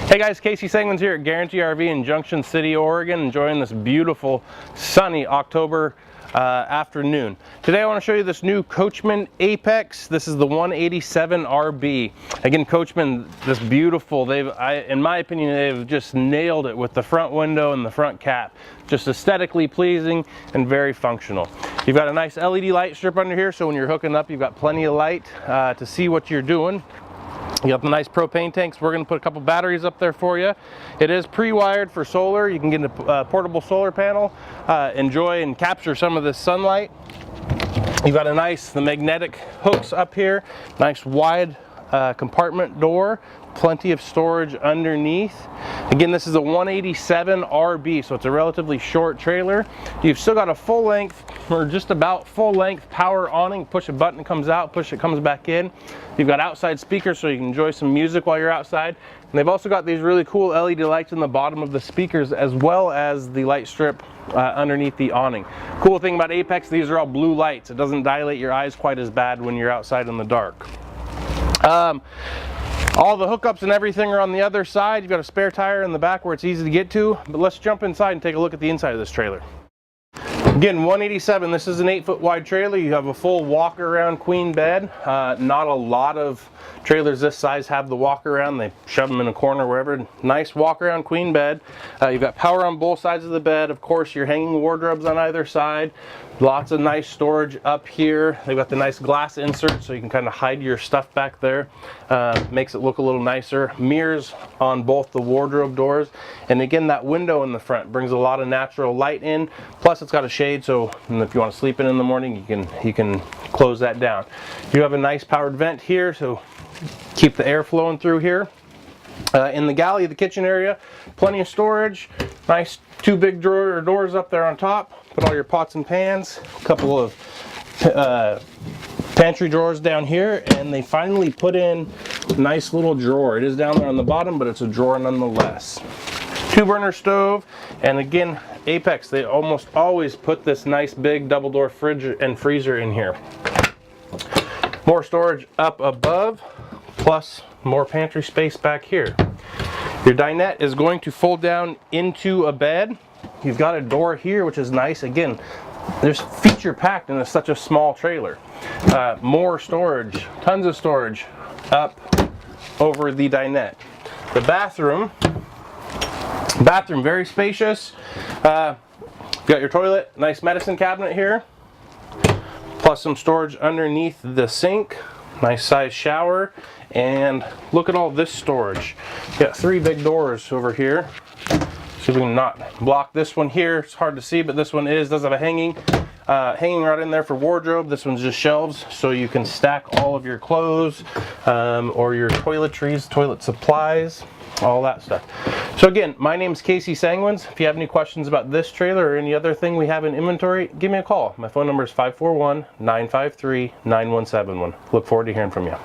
Hey guys, Casey Sanguins here at Guarantee RV in Junction City, Oregon, enjoying this beautiful sunny October afternoon. Today I want to show you this new Coachmen Apex. This is the 187 RB. Again, Coachmen, this beautiful, in my opinion, they've just nailed it with the front window and the front cap. Just aesthetically pleasing and very functional. You've got a nice LED light strip under here, so when you're hooking up, you've got plenty of light to see what you're doing. You got the nice propane tanks. We're going to put a couple batteries up there for you. It is pre-wired for solar. You can get a portable solar panel, enjoy and capture some of this sunlight. You've got the magnetic hooks up here, nice wide compartment door, plenty of storage underneath. Again, this is a 187 RB, so it's a relatively short trailer. You've still got a full length, or just about full length power awning. Push a button, it comes out, push it comes back in. You've got outside speakers so you can enjoy some music while you're outside. And they've also got these really cool LED lights in the bottom of the speakers, as well as the light strip underneath the awning. Cool thing about Apex, these are all blue lights. It doesn't dilate your eyes quite as bad when you're outside in the dark. All the hookups and everything are on the other side. You've got a spare tire in the back where it's easy to get to, but let's jump inside and take a look at the inside of this trailer. Again, 187, this is an 8-foot wide trailer. You have a full walk around queen bed. Not a lot of trailers this size have the walk around. They shove them in a corner wherever. Nice walk around queen bed. You've got power on both sides of the bed. Of course, your hanging wardrobes on either side. Lots of nice storage up here. They've got the nice glass insert so you can kind of hide your stuff back there. Makes it look a little nicer. Mirrors on both the wardrobe doors. And again, that window in the front brings a lot of natural light in. Plus, it's got a shade, so if you want to sleep in the morning, you can close that down. You have a nice powered vent here, so keep the air flowing through here. In the galley, the kitchen area, plenty of storage. Nice two big doors up there on top. Put all your pots and pans. A couple of pantry drawers down here, and they finally put in a nice little drawer. It is down there on the bottom, but it's a drawer nonetheless. 2-burner stove, and again, Apex, they almost always put this nice big double door fridge and freezer in here. More storage up above, plus more pantry space back here. Your dinette is going to fold down into a bed. You've got a door here, which is nice. Again, there's feature packed in such a small trailer. More storage, tons of storage up over the dinette. The bathroom very spacious. You've got your toilet, nice medicine cabinet here, plus some storage underneath the sink. Nice size shower, and look at all this storage. You got 3 big doors over here. See if we can not block this one here. It's hard to see, but this one does have a hanging right in there for wardrobe. This one's just shelves, so you can stack all of your clothes or your toiletries, toilet supplies, all that stuff. So again, my name's Casey Sanguins. If you have any questions about this trailer or any other thing we have in inventory, give me a call. My phone number is 541-953-9171. Look forward to hearing from you.